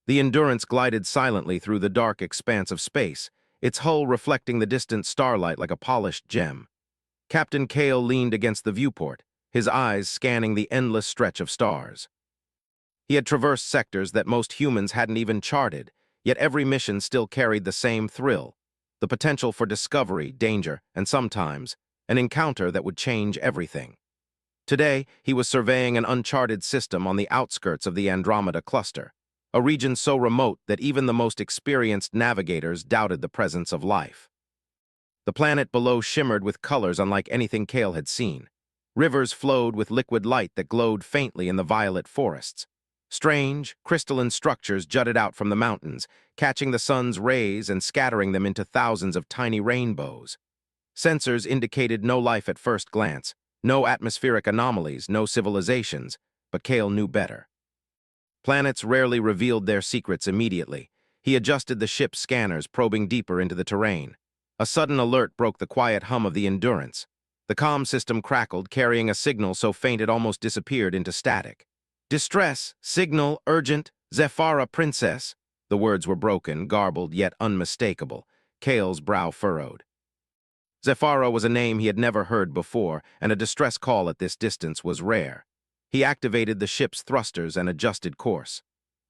The Endurance glided silently through the dark expanse of space, its hull reflecting the distant starlight like a polished gem. Captain Kale leaned against the viewport, his eyes scanning the endless stretch of stars. He had traversed sectors that most humans hadn't even charted, yet every mission still carried the same thrill, the potential for discovery, danger, and sometimes an encounter that would change everything. Today, he was surveying an uncharted system on the outskirts of the Andromeda cluster, a region so remote that even the most experienced navigators doubted the presence of life. The planet below shimmered with colors unlike anything Kale had seen. Rivers flowed with liquid light that glowed faintly in the violet forests. Strange, crystalline structures jutted out from the mountains, catching the sun's rays and scattering them into thousands of tiny rainbows. Sensors indicated no life at first glance, no atmospheric anomalies, no civilizations, but Kale knew better. Planets rarely revealed their secrets immediately. He adjusted the ship's scanners, probing deeper into the terrain. A sudden alert broke the quiet hum of the Endurance. The comm system crackled, carrying a signal so faint it almost disappeared into static. "Distress, signal, urgent, Zephyra Princess." The words were broken, garbled, yet unmistakable. Kale's brow furrowed. Zephyra was a name he had never heard before, and a distress call at this distance was rare. He activated the ship's thrusters and adjusted course.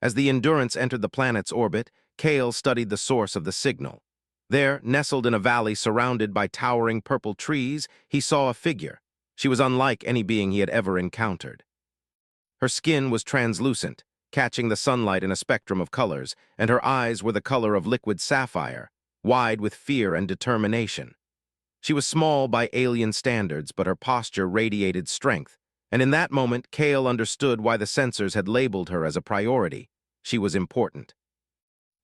As the Endurance entered the planet's orbit, Kale studied the source of the signal. There, nestled in a valley surrounded by towering purple trees, he saw a figure. She was unlike any being he had ever encountered. Her skin was translucent, catching the sunlight in a spectrum of colors, and her eyes were the color of liquid sapphire, wide with fear and determination. She was small by alien standards, but her posture radiated strength, and in that moment, Kale understood why the sensors had labeled her as a priority. She was important.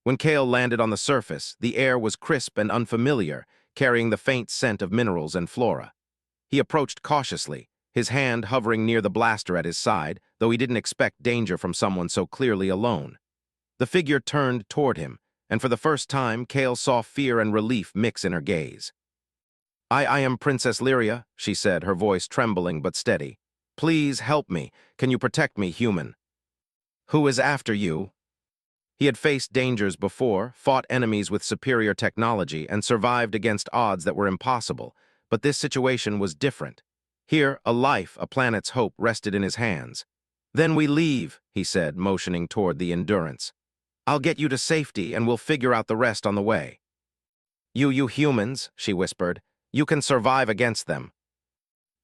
When Kale landed on the surface, the air was crisp and unfamiliar, carrying the faint scent of minerals and flora. He approached cautiously, his hand hovering near the blaster at his side, though he didn't expect danger from someone so clearly alone. The figure turned toward him, and for the first time, Kale saw fear and relief mix in her gaze. I am Princess Lyria," she said, her voice trembling but steady. "Please help me. Can you protect me, human?" "Who is after you?" He had faced dangers before, fought enemies with superior technology, and survived against odds that were impossible, but this situation was different. Here, a life, a planet's hope, rested in his hands. "Then we leave," he said, motioning toward the Endurance. "I'll get you to safety, and we'll figure out the rest on the way." You humans," she whispered. "You can survive against them."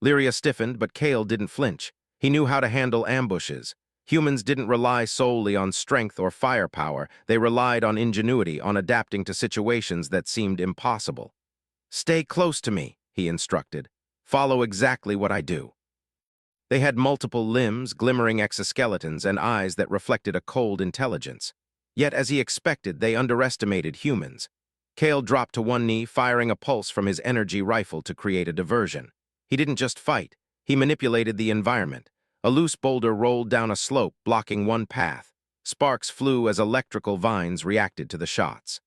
Lyria stiffened, but Kale didn't flinch. He knew how to handle ambushes. Humans didn't rely solely on strength or firepower. They relied on ingenuity, on adapting to situations that seemed impossible. "Stay close to me," he instructed. "Follow exactly what I do." They had multiple limbs, glimmering exoskeletons, and eyes that reflected a cold intelligence. Yet, as he expected, they underestimated humans. Kale dropped to one knee, firing a pulse from his energy rifle to create a diversion. He didn't just fight, he manipulated the environment. A loose boulder rolled down a slope, blocking one path. Sparks flew as electrical vines reacted to the shots.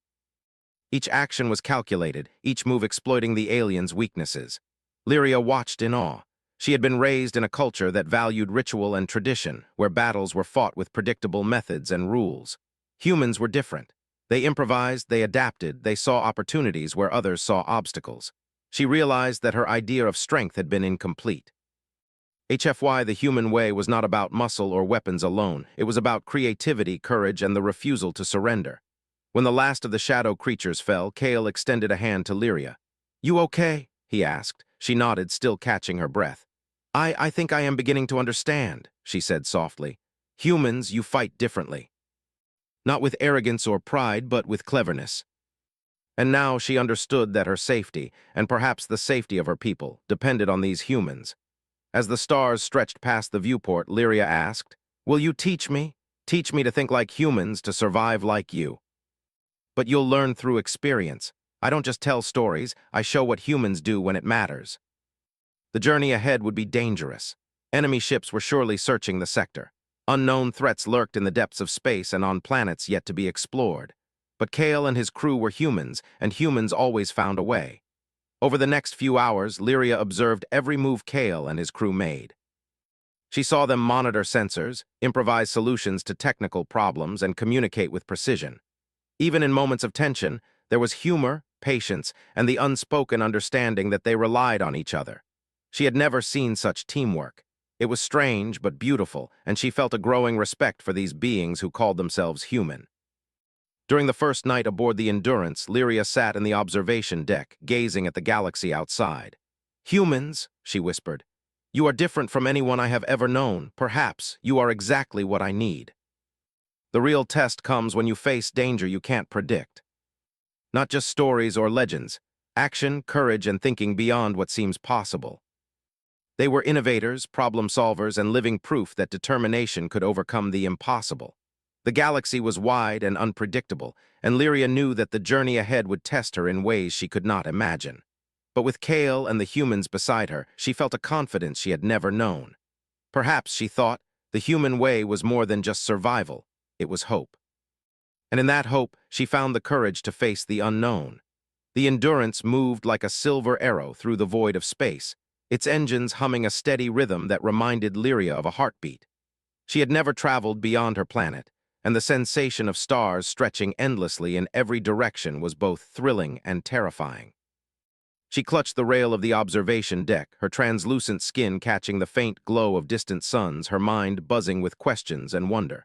Each action was calculated, each move exploiting the alien's weaknesses. Lyria watched in awe. She had been raised in a culture that valued ritual and tradition, where battles were fought with predictable methods and rules. Humans were different. They improvised, they adapted, they saw opportunities where others saw obstacles. She realized that her idea of strength had been incomplete. HFY, the human way, was not about muscle or weapons alone. It was about creativity, courage, and the refusal to surrender. When the last of the shadow creatures fell, Kale extended a hand to Lyria. "You okay?" he asked. She nodded, still catching her breath. I think I am beginning to understand," she said softly. "Humans, you fight differently. Not with arrogance or pride, but with cleverness." And now she understood that her safety, and perhaps the safety of her people, depended on these humans. As the stars stretched past the viewport, Lyria asked, "Will you teach me? Teach me to think like humans, to survive like you." "But you'll learn through experience. I don't just tell stories, I show what humans do when it matters." The journey ahead would be dangerous. Enemy ships were surely searching the sector. Unknown threats lurked in the depths of space and on planets yet to be explored. But Kale and his crew were humans, and humans always found a way. Over the next few hours, Lyria observed every move Kale and his crew made. She saw them monitor sensors, improvise solutions to technical problems, and communicate with precision. Even in moments of tension, there was humor, patience, and the unspoken understanding that they relied on each other. She had never seen such teamwork. It was strange but beautiful, and she felt a growing respect for these beings who called themselves human. During the first night aboard the Endurance, Lyria sat in the observation deck, gazing at the galaxy outside. "Humans," she whispered, "you are different from anyone I have ever known. Perhaps you are exactly what I need." The real test comes when you face danger you can't predict. Not just stories or legends, action, courage, and thinking beyond what seems possible. They were innovators, problem solvers, and living proof that determination could overcome the impossible. The galaxy was wide and unpredictable, and Lyria knew that the journey ahead would test her in ways she could not imagine. But with Kale and the humans beside her, she felt a confidence she had never known. Perhaps, she thought, the human way was more than just survival, it was hope. And in that hope, she found the courage to face the unknown. The Endurance moved like a silver arrow through the void of space, its engines humming a steady rhythm that reminded Lyria of a heartbeat. She had never traveled beyond her planet, and the sensation of stars stretching endlessly in every direction was both thrilling and terrifying. She clutched the rail of the observation deck, her translucent skin catching the faint glow of distant suns, her mind buzzing with questions and wonder.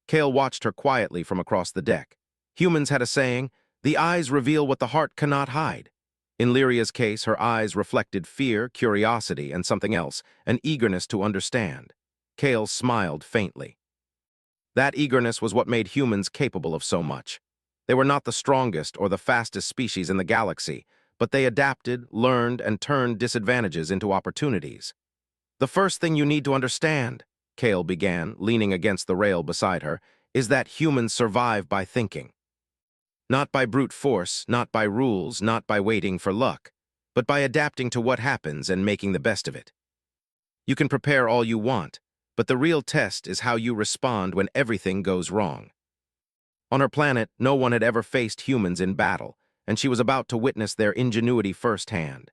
Kale watched her quietly from across the deck. Humans had a saying, "The eyes reveal what the heart cannot hide." In Lyria's case, her eyes reflected fear, curiosity, and something else, an eagerness to understand. Kale smiled faintly. That eagerness was what made humans capable of so much. They were not the strongest or the fastest species in the galaxy, but they adapted, learned, and turned disadvantages into opportunities. "The first thing you need to understand," Kale began, leaning against the rail beside her, "is that humans survive by thinking. Not by brute force, not by rules, not by waiting for luck, but by adapting to what happens and making the best of it. You can prepare all you want, but the real test is how you respond when everything goes wrong." On her planet, no one had ever faced humans in battle, and she was about to witness their ingenuity firsthand.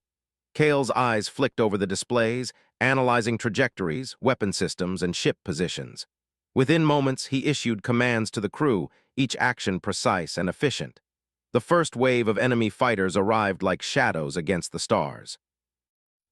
Kale's eyes flicked over the displays, analyzing trajectories, weapon systems, and ship positions. Within moments, he issued commands to the crew, each action precise and efficient. The first wave of enemy fighters arrived like shadows against the stars.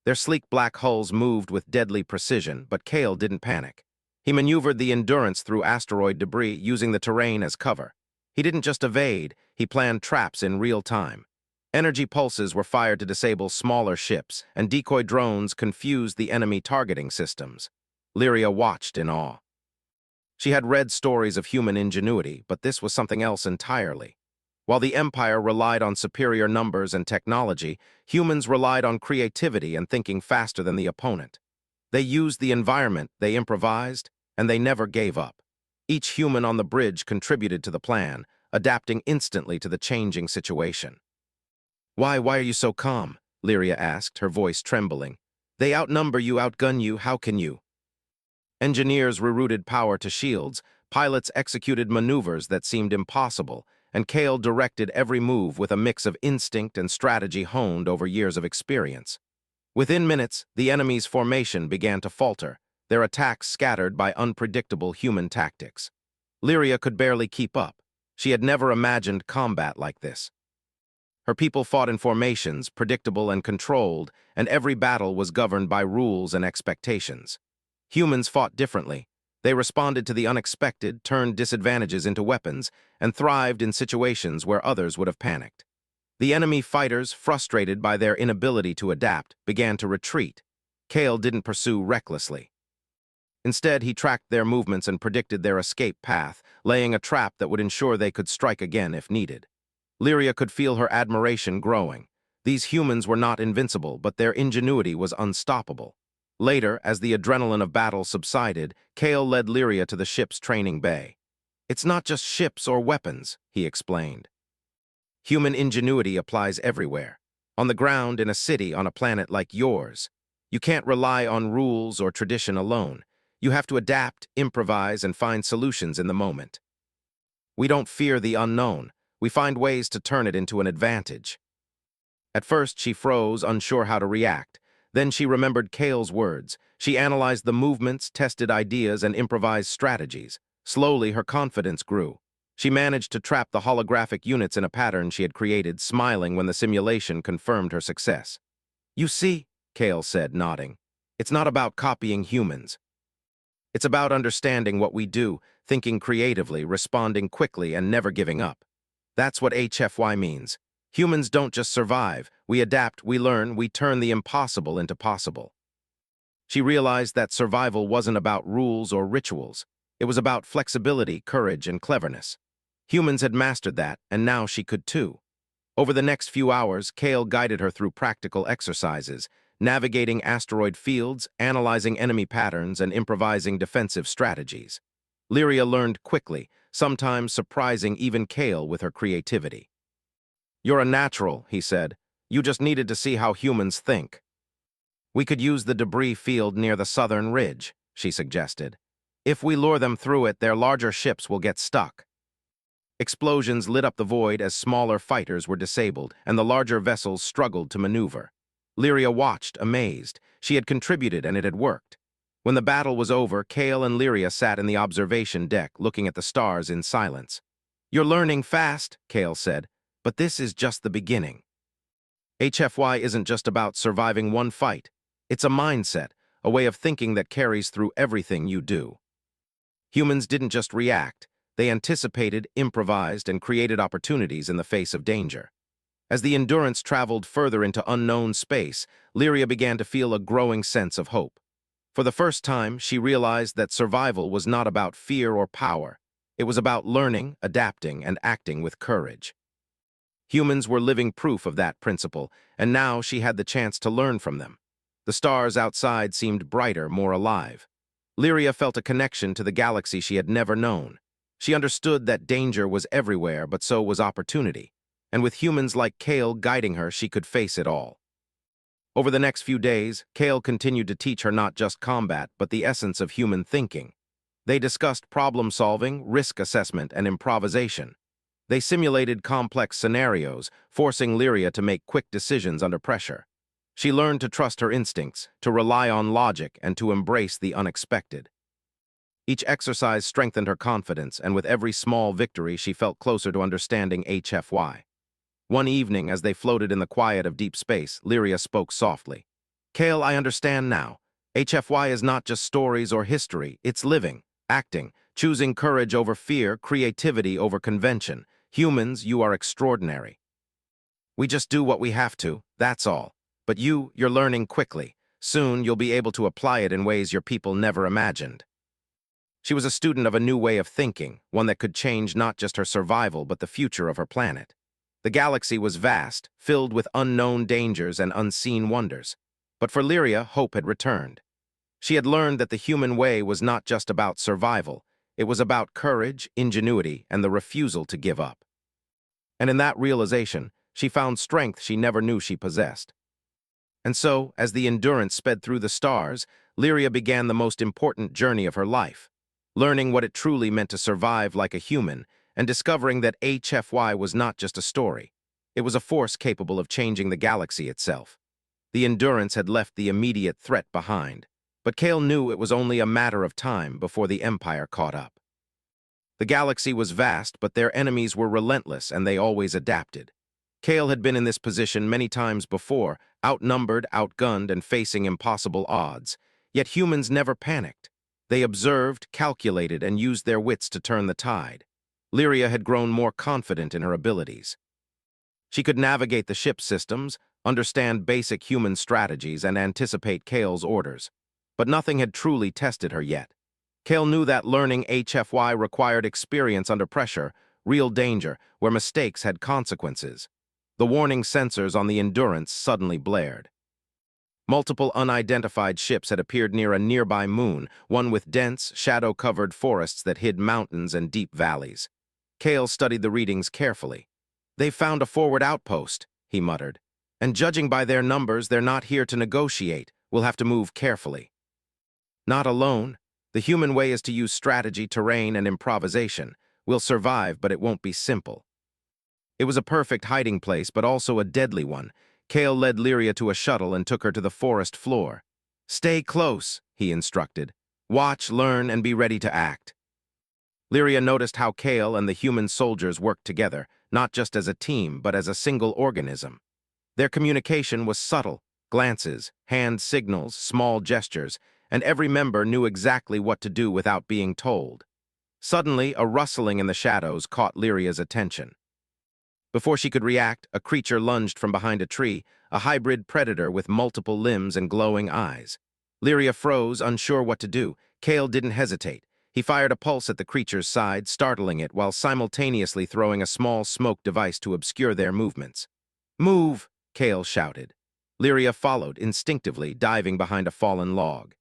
Their sleek black hulls moved with deadly precision, but Kale didn't panic. He maneuvered the Endurance through asteroid debris, using the terrain as cover. He didn't just evade, he planned traps in real time. Energy pulses were fired to disable smaller ships, and decoy drones confused the enemy targeting systems. Lyria watched in awe. She had read stories of human ingenuity, but this was something else entirely. While the Empire relied on superior numbers and technology, humans relied on creativity and thinking faster than the opponent. They used the environment, they improvised, and they never gave up. Each human on the bridge contributed to the plan, adapting instantly to the changing situation. Why are you so calm?" Lyria asked, her voice trembling. "They outnumber you, outgun you, how can you?" Engineers rerouted power to shields, pilots executed maneuvers that seemed impossible, and Kale directed every move with a mix of instinct and strategy honed over years of experience. Within minutes, the enemy's formation began to falter, their attacks scattered by unpredictable human tactics. Lyria could barely keep up. She had never imagined combat like this. Her people fought in formations, predictable and controlled, and every battle was governed by rules and expectations. Humans fought differently. They responded to the unexpected, turned disadvantages into weapons, and thrived in situations where others would have panicked. The enemy fighters, frustrated by their inability to adapt, began to retreat. Kale didn't pursue recklessly. Instead, he tracked their movements and predicted their escape path, laying a trap that would ensure they could strike again if needed. Lyria could feel her admiration growing. These humans were not invincible, but their ingenuity was unstoppable. Later, as the adrenaline of battle subsided, Kale led Lyria to the ship's training bay. "It's not just ships or weapons," he explained. "Human ingenuity applies everywhere. On the ground, in a city, on a planet like yours. You can't rely on rules or tradition alone. You have to adapt, improvise, and find solutions in the moment. We don't fear the unknown. We find ways to turn it into an advantage." At first, she froze, unsure how to react. Then she remembered Kale's words. She analyzed the movements, tested ideas, and improvised strategies. Slowly, her confidence grew. She managed to trap the holographic units in a pattern she had created, smiling when the simulation confirmed her success. "You see," Kale said, nodding, "it's not about copying humans. It's about understanding what we do, thinking creatively, responding quickly, and never giving up. That's what HFY means. Humans don't just survive. We adapt, we learn, we turn the impossible into possible." She realized that survival wasn't about rules or rituals. It was about flexibility, courage, and cleverness. Humans had mastered that, and now she could too. Over the next few hours, Kale guided her through practical exercises, navigating asteroid fields, analyzing enemy patterns, and improvising defensive strategies. Lyria learned quickly, sometimes surprising even Kale with her creativity. "You're a natural," he said. "You just needed to see how humans think." "We could use the debris field near the southern ridge," she suggested. "If we lure them through it, their larger ships will get stuck." Explosions lit up the void as smaller fighters were disabled, and the larger vessels struggled to maneuver. Lyria watched, amazed. She had contributed, and it had worked. When the battle was over, Kale and Lyria sat in the observation deck, looking at the stars in silence. "You're learning fast," Kale said, "but this is just the beginning. HFY isn't just about surviving one fight. It's a mindset, a way of thinking that carries through everything you do." Humans didn't just react. They anticipated, improvised, and created opportunities in the face of danger. As the Endurance traveled further into unknown space, Lyria began to feel a growing sense of hope. For the first time, she realized that survival was not about fear or power. It was about learning, adapting, and acting with courage. Humans were living proof of that principle, and now she had the chance to learn from them. The stars outside seemed brighter, more alive. Lyria felt a connection to the galaxy she had never known. She understood that danger was everywhere, but so was opportunity. And with humans like Kale guiding her, she could face it all. Over the next few days, Kale continued to teach her not just combat, but the essence of human thinking. They discussed problem-solving, risk assessment, and improvisation. They simulated complex scenarios, forcing Lyria to make quick decisions under pressure. She learned to trust her instincts, to rely on logic, and to embrace the unexpected. Each exercise strengthened her confidence, and with every small victory, she felt closer to understanding HFY. One evening, as they floated in the quiet of deep space, Lyria spoke softly. "Kale, I understand now. HFY is not just stories or history, it's living, acting, choosing courage over fear, creativity over convention. Humans, you are extraordinary. We just do what we have to, that's all. But you're learning quickly. Soon, you'll be able to apply it in ways your people never imagined." She was a student of a new way of thinking, one that could change not just her survival, but the future of her planet. The galaxy was vast, filled with unknown dangers and unseen wonders. But for Lyria, hope had returned. She had learned that the human way was not just about survival. It was about courage, ingenuity, and the refusal to give up. And in that realization, she found strength she never knew she possessed. And so, as the Endurance sped through the stars, Lyria began the most important journey of her life, learning what it truly meant to survive like a human, and discovering that HFY was not just a story. It was a force capable of changing the galaxy itself. The Endurance had left the immediate threat behind, but Kale knew it was only a matter of time before the Empire caught up. The galaxy was vast, but their enemies were relentless, and they always adapted. Kale had been in this position many times before, outnumbered, outgunned, and facing impossible odds. Yet humans never panicked. They observed, calculated, and used their wits to turn the tide. Lyria had grown more confident in her abilities. She could navigate the ship systems, understand basic human strategies, and anticipate Kale's orders. But nothing had truly tested her yet. Kale knew that learning HFY required experience under pressure, real danger, where mistakes had consequences. The warning sensors on the Endurance suddenly blared. Multiple unidentified ships had appeared near a nearby moon, one with dense, shadow-covered forests that hid mountains and deep valleys. Kale studied the readings carefully. "They've found a forward outpost," he muttered. "And judging by their numbers, they're not here to negotiate. We'll have to move carefully." "Not alone. The human way is to use strategy, terrain, and improvisation. We'll survive, but it won't be simple." It was a perfect hiding place, but also a deadly one. Kale led Lyria to a shuttle and took her to the forest floor. "Stay close," he instructed. "Watch, learn, and be ready to act." Lyria noticed how Kale and the human soldiers worked together, not just as a team, but as a single organism. Their communication was subtle: glances, hand signals, small gestures, and every member knew exactly what to do without being told. Suddenly, a rustling in the shadows caught Lyria's attention. Before she could react, a creature lunged from behind a tree, a hybrid predator with multiple limbs and glowing eyes. Lyria froze, unsure what to do. Kale didn't hesitate. He fired a pulse at the creature's side, startling it while simultaneously throwing a small smoke device to obscure their movements. "Move!" Kale shouted. Lyria followed, instinctively, diving behind a fallen log.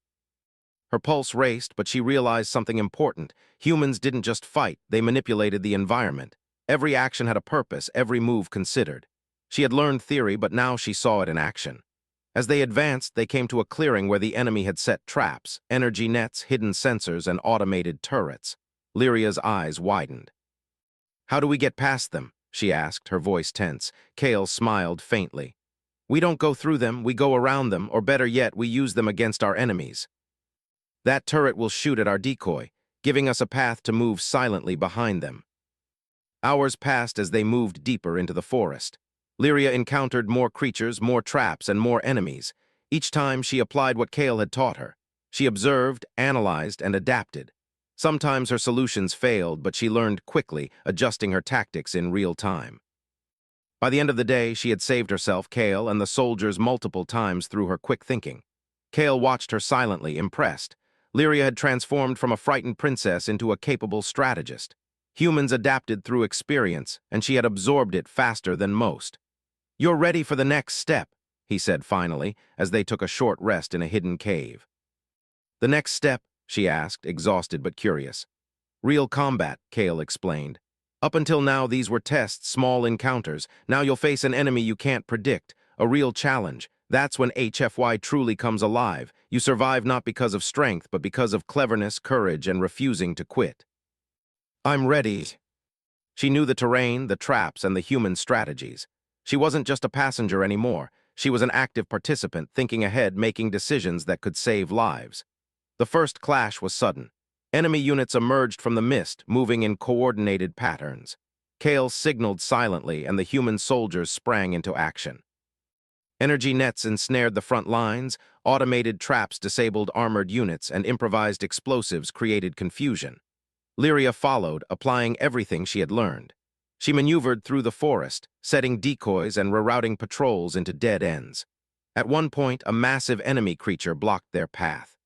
Her pulse raced, but she realized something important. Humans didn't just fight, they manipulated the environment. Every action had a purpose, every move considered. She had learned theory, but now she saw it in action. As they advanced, they came to a clearing where the enemy had set traps, energy nets, hidden sensors, and automated turrets. Lyria's eyes widened. "How do we get past them?" she asked, her voice tense. Kale smiled faintly. "We don't go through them, we go around them, or better yet, we use them against our enemies. That turret will shoot at our decoy, giving us a path to move silently behind them." Hours passed as they moved deeper into the forest. Lyria encountered more creatures, more traps, and more enemies. Each time she applied what Kale had taught her. She observed, analyzed, and adapted. Sometimes her solutions failed, but she learned quickly, adjusting her tactics in real time. By the end of the day, she had saved herself, Kale, and the soldiers multiple times through her quick thinking. Kale watched her silently, impressed. Lyria had transformed from a frightened princess into a capable strategist. Humans adapted through experience, and she had absorbed it faster than most. "You're ready for the next step," he said finally, as they took a short rest in a hidden cave. "The next step?" she asked, exhausted but curious. "Real combat," Kale explained. "Up until now, these were tests, small encounters. Now you'll face an enemy you can't predict, a real challenge. That's when HFY truly comes alive. You survive not because of strength, but because of cleverness, courage, and refusing to quit." "I'm ready." She knew the terrain, the traps, and the human strategies. She wasn't just a passenger anymore. She was an active participant, thinking ahead, making decisions that could save lives. The first clash was sudden. Enemy units emerged from the mist, moving in coordinated patterns. Kale signaled silently, and the human soldiers sprang into action. Energy nets ensnared the front lines, automated traps disabled armored units, and improvised explosives created confusion. Lyria followed, applying everything she had learned. She maneuvered through the forest, setting decoys and rerouting patrols into dead ends. At one point, a massive enemy creature blocked their path.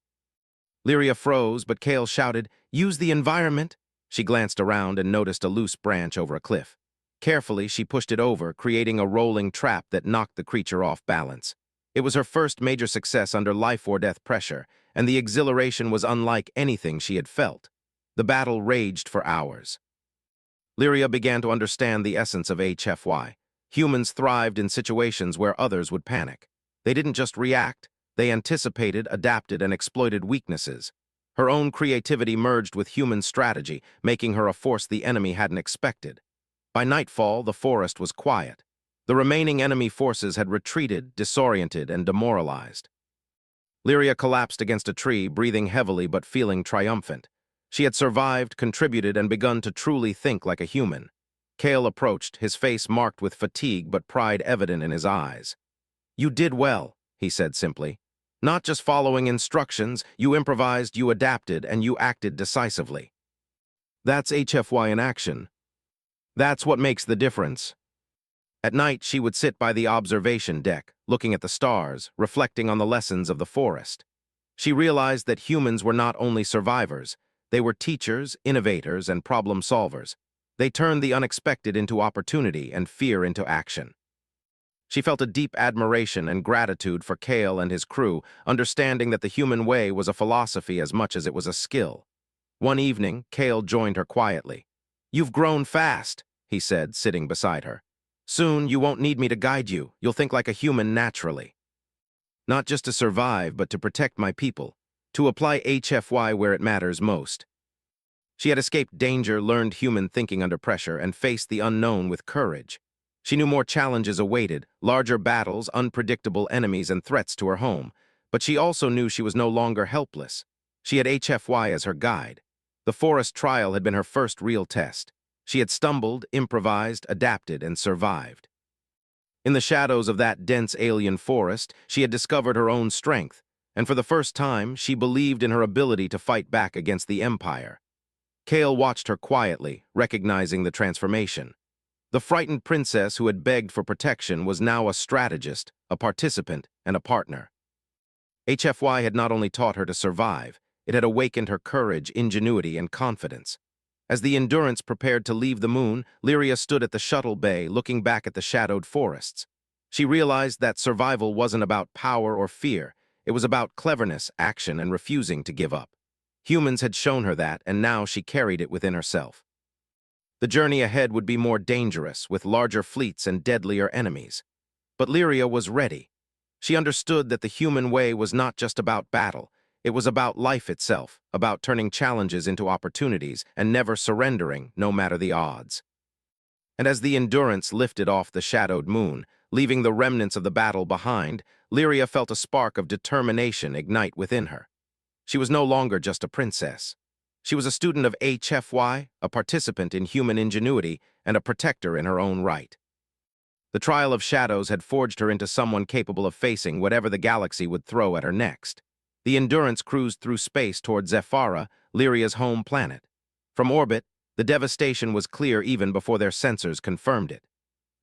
Lyria froze, but Kale shouted, "Use the environment!" She glanced around and noticed a loose branch over a cliff. Carefully, she pushed it over, creating a rolling trap that knocked the creature off balance. It was her first major success under life-or-death pressure, and the exhilaration was unlike anything she had felt. The battle raged for hours. Lyria began to understand the essence of HFY. Humans thrived in situations where others would panic. They didn't just react, they anticipated, adapted, and exploited weaknesses. Her own creativity merged with human strategy, making her a force the enemy hadn't expected. By nightfall, the forest was quiet. The remaining enemy forces had retreated, disoriented, and demoralized. Lyria collapsed against a tree, breathing heavily but feeling triumphant. She had survived, contributed, and begun to truly think like a human. Kale approached, his face marked with fatigue but pride evident in his eyes. "You did well," he said simply. "Not just following instructions, you improvised, you adapted, and you acted decisively. That's HFY in action. That's what makes the difference." At night, she would sit by the observation deck, looking at the stars, reflecting on the lessons of the forest. She realized that humans were not only survivors, they were teachers, innovators, and problem solvers. They turned the unexpected into opportunity and fear into action. She felt a deep admiration and gratitude for Kale and his crew, understanding that the human way was a philosophy as much as it was a skill. One evening, Kale joined her quietly. "You've grown fast," he said, sitting beside her. "Soon, you won't need me to guide you. You'll think like a human naturally. Not just to survive, but to protect my people, to apply HFY where it matters most." She had escaped danger, learned human thinking under pressure, and faced the unknown with courage. She knew more challenges awaited, larger battles, unpredictable enemies, and threats to her home. But she also knew she was no longer helpless. She had HFY as her guide. The forest trial had been her first real test. She had stumbled, improvised, adapted, and survived. In the shadows of that dense alien forest, she had discovered her own strength, and for the first time, she believed in her ability to fight back against the Empire. Kale watched her quietly, recognizing the transformation. The frightened princess who had begged for protection was now a strategist, a participant, and a partner. HFY had not only taught her to survive, it had awakened her courage, ingenuity, and confidence. As the Endurance prepared to leave the moon, Lyria stood at the shuttle bay, looking back at the shadowed forests. She realized that survival wasn't about power or fear. It was about cleverness, action, and refusing to give up. Humans had shown her that, and now she carried it within herself. The journey ahead would be more dangerous, with larger fleets and deadlier enemies. But Lyria was ready. She understood that the human way was not just about battle. It was about life itself, about turning challenges into opportunities and never surrendering, no matter the odds. And as the Endurance lifted off the shadowed moon, leaving the remnants of the battle behind, Lyria felt a spark of determination ignite within her. She was no longer just a princess. She was a student of HFY, a participant in human ingenuity, and a protector in her own right. The trial of shadows had forged her into someone capable of facing whatever the galaxy would throw at her next. The Endurance cruised through space toward Zephyra, Lyria's home planet. From orbit, the devastation was clear even before their sensors confirmed it.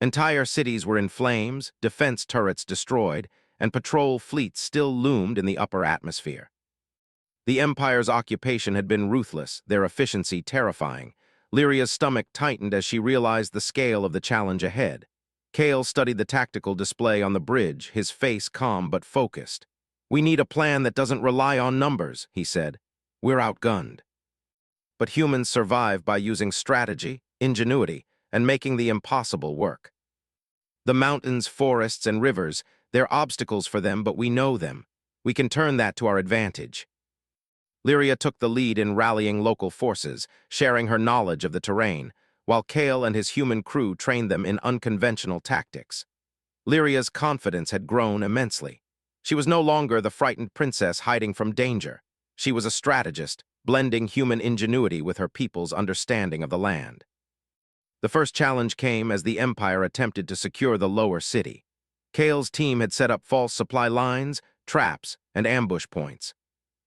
Entire cities were in flames, defense turrets destroyed, and patrol fleets still loomed in the upper atmosphere. The Empire's occupation had been ruthless, their efficiency terrifying. Lyria's stomach tightened as she realized the scale of the challenge ahead. Kale studied the tactical display on the bridge, his face calm but focused. "We need a plan that doesn't rely on numbers," he said. "We're outgunned." But humans survive by using strategy, ingenuity, and making the impossible work. The mountains, forests, and rivers, they're obstacles for them, but we know them. We can turn that to our advantage. Lyria took the lead in rallying local forces, sharing her knowledge of the terrain, while Kale and his human crew trained them in unconventional tactics. Lyria's confidence had grown immensely. She was no longer the frightened princess hiding from danger. She was a strategist, blending human ingenuity with her people's understanding of the land. The first challenge came as the Empire attempted to secure the lower city. Kale's team had set up false supply lines, traps, and ambush points.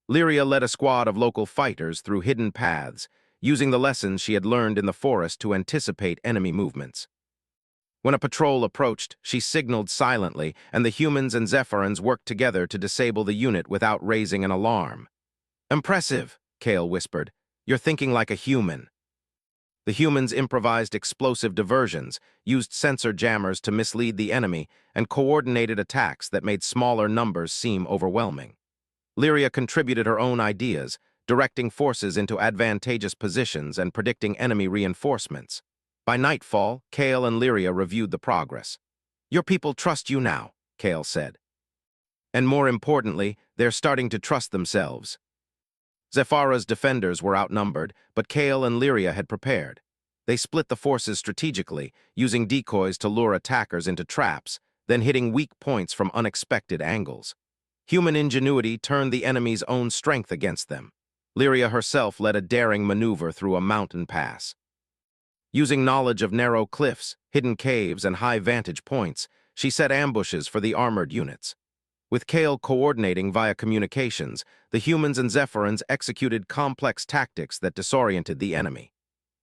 Lyria led a squad of local fighters through hidden paths, using the lessons she had learned in the forest to anticipate enemy movements. When a patrol approached, she signaled silently, and the humans and Zephyrans worked together to disable the unit without raising an alarm. "Impressive," Kale whispered. "You're thinking like a human." The humans improvised explosive diversions, used sensor jammers to mislead the enemy, and coordinated attacks that made smaller numbers seem overwhelming. Lyria contributed her own ideas, directing forces into advantageous positions and predicting enemy reinforcements. By nightfall, Kale and Lyria reviewed the progress. "Your people trust you now," Kale said. "And more importantly, they're starting to trust themselves." Zephyra's defenders were outnumbered, but Kale and Lyria had prepared. They split the forces strategically, using decoys to lure attackers into traps, then hitting weak points from unexpected angles. Human ingenuity turned the enemy's own strength against them. Lyria herself led a daring maneuver through a mountain pass. Using knowledge of narrow cliffs, hidden caves, and high vantage points, she set ambushes for the armored units. With Kale coordinating via communications, the humans and Zephyrans executed complex tactics that disoriented the enemy.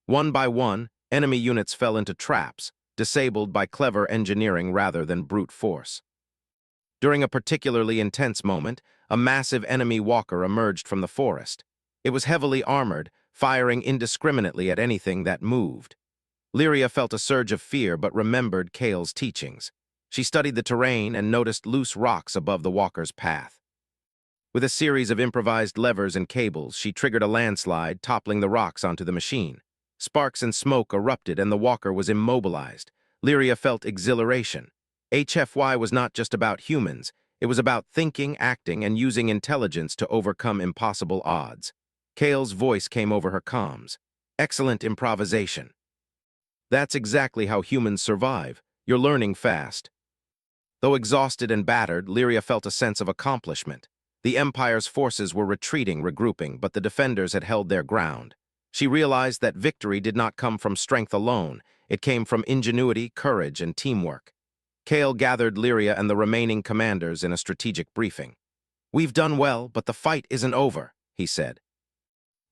One by one, enemy units fell into traps, disabled by clever engineering rather than brute force. During a particularly intense moment, a massive enemy walker emerged from the forest. It was heavily armored, firing indiscriminately at anything that moved. Lyria felt a surge of fear but remembered Kale's teachings. She studied the terrain and noticed loose rocks above the walker's path. With a series of improvised levers and cables, she triggered a landslide, toppling the rocks onto the machine. Sparks and smoke erupted and the walker was immobilized. Lyria felt exhilaration. HFY was not just about humans. It was about thinking, acting, and using intelligence to overcome impossible odds. Kale's voice came over her comms. "Excellent improvisation." "That's exactly how humans survive. You're learning fast. Though exhausted and battered, Lyria felt a sense of accomplishment. The Empire's forces were retreating, regrouping, but the defenders had held their ground. She realized that victory did not come from strength alone. It came from ingenuity, courage, and teamwork. Kale gathered Lyria and the remaining commanders in a strategic briefing. "We've done well, but the fight isn't over," he said.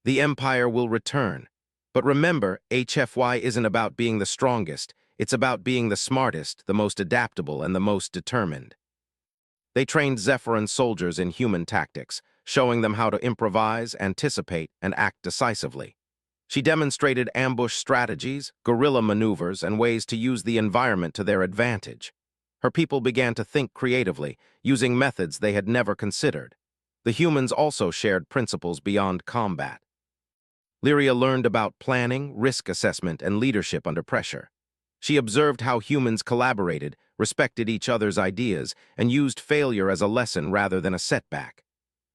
"The Empire will return. But remember, HFY isn't about being the strongest. It's about being the smartest, the most adaptable, and the most determined." They trained Zephyrin soldiers in human tactics, showing them how to improvise, anticipate, and act decisively. She demonstrated ambush strategies, guerrilla maneuvers, and ways to use the environment to their advantage. Her people began to think creatively, using methods they had never considered. The humans also shared principles beyond combat. Lyria learned about planning, risk assessment, and leadership under pressure. She observed how humans collaborated, respected each other's ideas, and used failure as a lesson rather than a setback.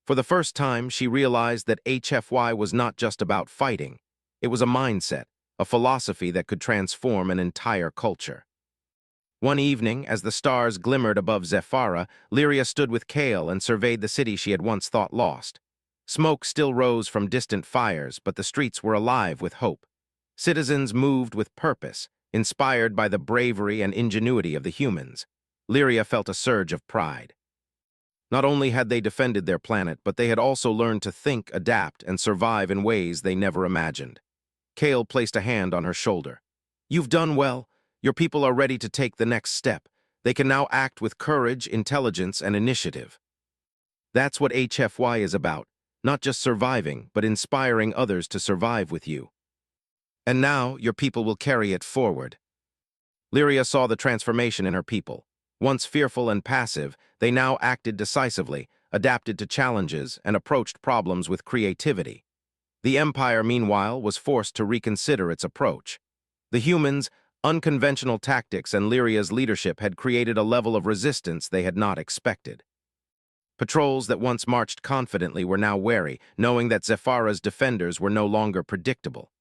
For the first time, she realized that HFY was not just about fighting. It was a mindset, a philosophy that could transform an entire culture. One evening, as the stars glimmered above Zephyra, Lyria stood with Kale and surveyed the city she had once thought lost. Smoke still rose from distant fires, but the streets were alive with hope. Citizens moved with purpose, inspired by the bravery and ingenuity of the humans. Lyria felt a surge of pride. Not only had they defended their planet, but they had also learned to think, adapt, and survive in ways they never imagined. Kale placed a hand on her shoulder. "You've done well. Your people are ready to take the next step. They can now act with courage, intelligence, and initiative." That's what HFY is about, not just surviving, but inspiring others to survive with you. And now, your people will carry it forward. Lyria saw the transformation in her people. Once fearful and passive, they now acted decisively, adapted to challenges, and approached problems with creativity. The Empire, meanwhile, was forced to reconsider its approach. The humans' unconventional tactics and Lyria's leadership had created a level of resistance they had not expected. Patrols that once marched confidently were now wary, knowing that Zephyra's defenders were no longer predictable.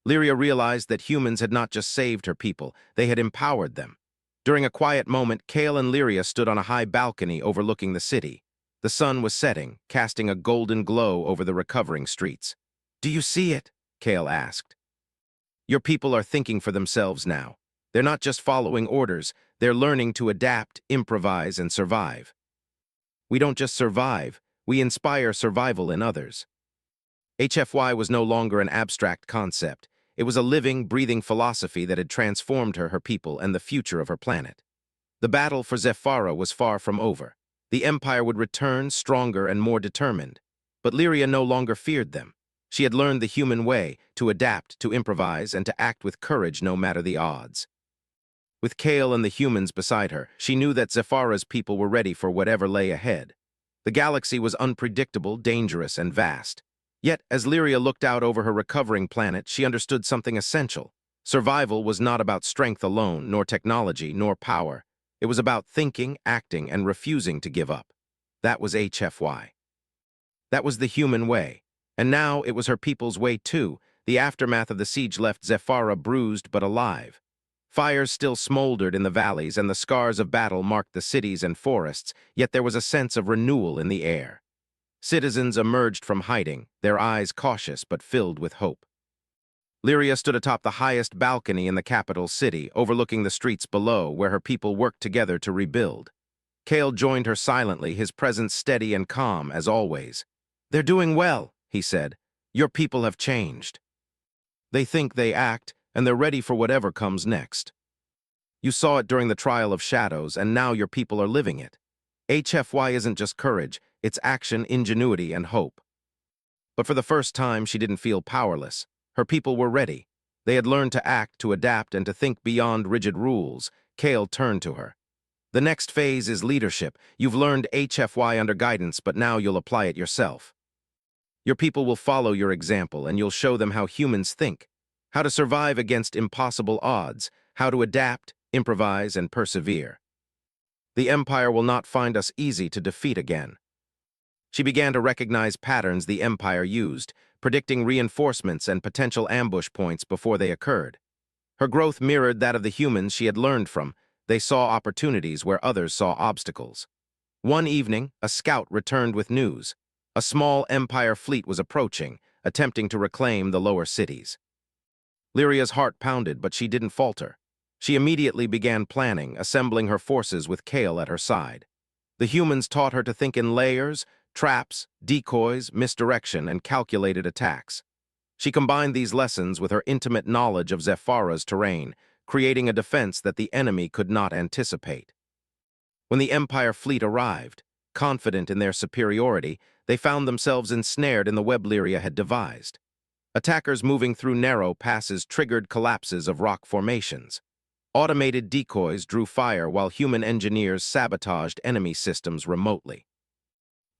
Lyria realized that humans had not just saved her people, they had empowered them. During a quiet moment, Kale and Lyria stood on a high balcony overlooking the city. The sun was setting, casting a golden glow over the recovering streets. "Do you see it?" Kale asked. "Your people are thinking for themselves now. They're not just following orders, they're learning to adapt, improvise, and survive. We don't just survive, we inspire survival in others." HFY was no longer an abstract concept. It was a living, breathing philosophy that had transformed her people, and the future of her planet. The battle for Zephyra was far from over. The Empire would return stronger and more determined. But Lyria no longer feared them. She had learned the human way, to adapt, to improvise, and to act with courage no matter the odds. With Kale and the humans beside her, she knew that Zephyra's people were ready for whatever lay ahead. The galaxy was unpredictable, dangerous, and vast. Yet, as Lyria looked out over her recovering planet, she understood something essential. Survival was not about strength alone, nor technology, nor power. It was about thinking, acting, and refusing to give up. That was HFY. That was the human way. And now it was her people's way too. The aftermath of the siege left Zephyra bruised but alive. Fires still smoldered in the valleys, and the scars of battle marked the cities and forests, yet there was a sense of renewal in the air. Citizens emerged from hiding, their eyes cautious but filled with hope. Lyria stood atop the highest balcony in the capital city, overlooking the streets below, where her people worked together to rebuild. Kale joined her silently, his presence steady and calm as always. "They're doing well," he said. "Your people have changed. They think, they act, and they're ready for whatever comes next. You saw it during the trial of shadows, and now your people are living it. HFY isn't just courage, it's action, ingenuity, and hope." But for the first time, she didn't feel powerless. Her people were ready. They had learned to act, to adapt, and to think beyond rigid rules. Kale turned to her. "The next phase is leadership. You've learned HFY under guidance, but now you'll apply it yourself. Your people will follow your example, and you'll show them how humans think, how to survive against impossible odds, how to adapt, improvise, and persevere. The Empire will not find us easy to defeat again." She began to recognize patterns the Empire used, predicting reinforcements and potential ambush points before they occurred. Her growth mirrored that of the humans she had learned from. They saw opportunities where others saw obstacles. One evening, a scout returned with news. A small Empire fleet was approaching, attempting to reclaim the lower cities. Lyria's heart pounded, but she didn't falter. She immediately began planning, assembling her forces with Kale at her side. The humans taught her to think in layers, traps, decoys, misdirection, and calculated attacks. She combined these lessons with her intimate knowledge of Zephyra's terrain, creating a defense that the enemy could not anticipate. When the Empire fleet arrived, confident in their superiority, they found themselves ensnared in the web Lyria had devised. Attackers moving through narrow passes triggered collapses of rock formations. Automated decoys drew fire while human engineers sabotaged enemy systems remotely.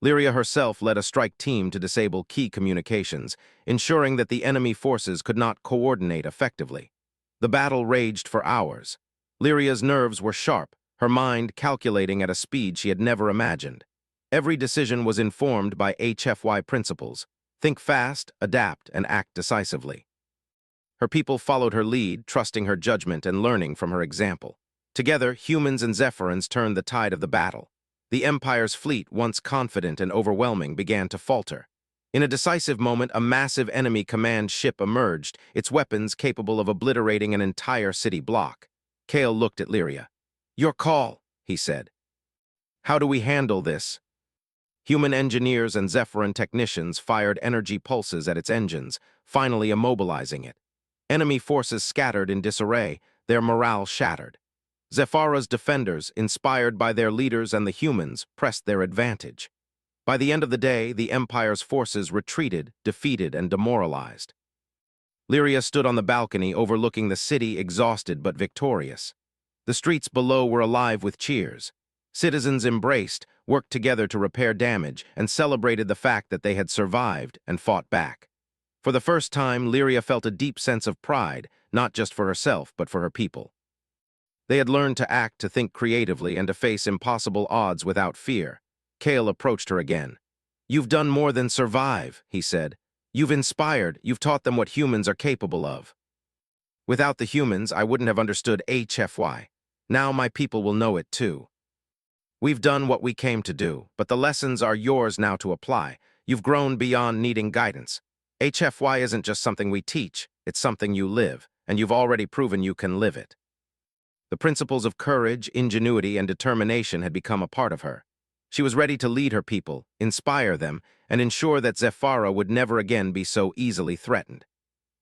Lyria herself led a strike team to disable key communications, ensuring that the enemy forces could not coordinate effectively. The battle raged for hours. Lyria's nerves were sharp, her mind calculating at a speed she had never imagined. Every decision was informed by HFY principles: think fast, adapt, and act decisively. Her people followed her lead, trusting her judgment and learning from her example. Together, humans and Zephyrans turned the tide of the battle. The Empire's fleet, once confident and overwhelming, began to falter. In a decisive moment, a massive enemy command ship emerged, its weapons capable of obliterating an entire city block. Kale looked at Lyria. "Your call," he said. "How do we handle this?" Human engineers and Zephyran technicians fired energy pulses at its engines, finally immobilizing it. Enemy forces scattered in disarray, their morale shattered. Zephyra's defenders, inspired by their leaders and the humans, pressed their advantage. By the end of the day, the Empire's forces retreated, defeated, and demoralized. Lyria stood on the balcony overlooking the city, exhausted but victorious. The streets below were alive with cheers. Citizens embraced, worked together to repair damage, and celebrated the fact that they had survived and fought back. For the first time, Lyria felt a deep sense of pride, not just for herself, but for her people. They had learned to act, to think creatively, and to face impossible odds without fear. Kale approached her again. "You've done more than survive," he said. "You've inspired, you've taught them what humans are capable of. Without the humans, I wouldn't have understood HFY. Now my people will know it too. We've done what we came to do, but the lessons are yours now to apply. You've grown beyond needing guidance. HFY isn't just something we teach, it's something you live, and you've already proven you can live it." The principles of courage, ingenuity, and determination had become a part of her. She was ready to lead her people, inspire them, and ensure that Zephyra would never again be so easily threatened.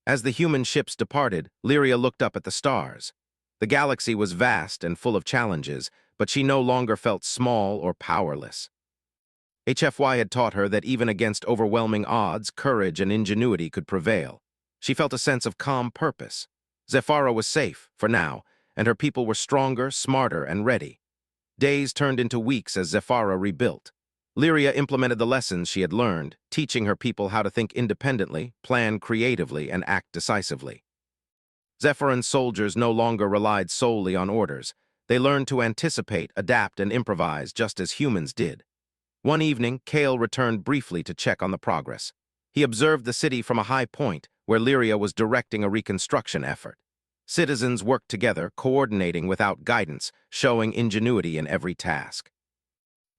As the human ships departed, Lyria looked up at the stars. The galaxy was vast and full of challenges, but she no longer felt small or powerless. HFY had taught her that even against overwhelming odds, courage and ingenuity could prevail. She felt a sense of calm purpose. Zephyra was safe, for now, and her people were stronger, smarter, and ready. Days turned into weeks as Zephyra rebuilt. Lyria implemented the lessons she had learned, teaching her people how to think independently, plan creatively, and act decisively. Zephyran soldiers no longer relied solely on orders. They learned to anticipate, adapt, and improvise just as humans did. One evening, Kale returned briefly to check on the progress. He observed the city from a high point, where Lyria was directing a reconstruction effort. Citizens worked together, coordinating without guidance, showing ingenuity in every task.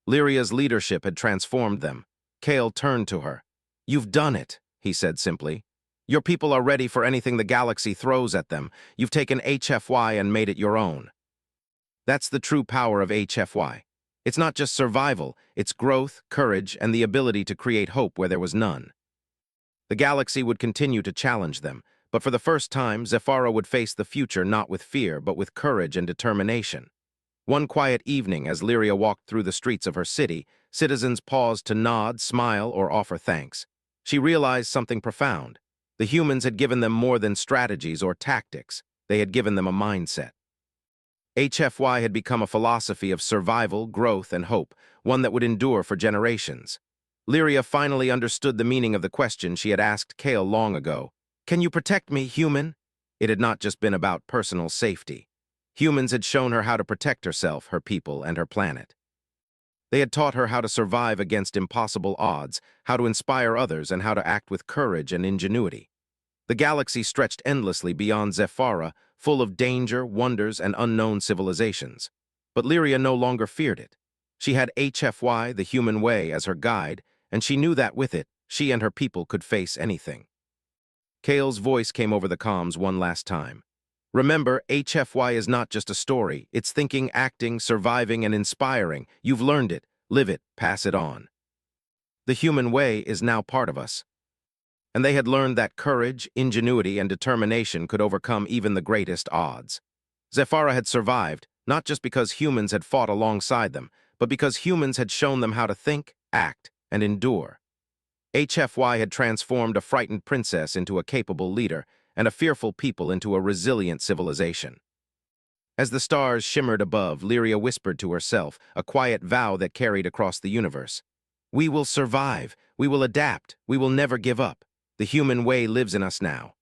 Lyria's leadership had transformed them. Kale turned to her. "You've done it," he said simply. "Your people are ready for anything the galaxy throws at them. You've taken HFY and made it your own." That's the true power of HFY. It's not just survival, it's growth, courage, and the ability to create hope where there was none. The galaxy would continue to challenge them, but for the first time, Zephyra would face the future not with fear, but with courage and determination. One quiet evening, as Lyria walked through the streets of her city, citizens paused to nod, smile, or offer thanks. She realized something profound. The humans had given them more than strategies or tactics. They had given them a mindset. HFY had become a philosophy of survival, growth, and hope, one that would endure for generations. Lyria finally understood the meaning of the question she had asked Kale long ago. "Can you protect me, human?" It had not just been about personal safety. Humans had shown her how to protect herself, her people, and her planet. They had taught her how to survive against impossible odds, how to inspire others, and how to act with courage and ingenuity. The galaxy stretched endlessly beyond Zephyra, full of danger, wonders, and unknown civilizations. But Lyria no longer feared it. She had HFY, the human way, as her guide, and she knew that with it, she and her people could face anything. Kale's voice came over the comms one last time. Remember, HFY is not just a story. It's thinking, acting, surviving, and inspiring. You've learned it. Live it. Pass it on. The human way is now part of us. And they had learned that courage, ingenuity, and determination could overcome even the greatest odds. Zephyra had survived, not just because humans had fought alongside them, but because humans had shown them how to think, act, and endure. HFY had transformed a frightened princess into a capable leader, and a fearful people into a resilient civilization. As the stars shimmered above, Lyria whispered to herself, a quiet vow that carried across the universe. We will survive, we will adapt, we will never give up. The human way lives in us now.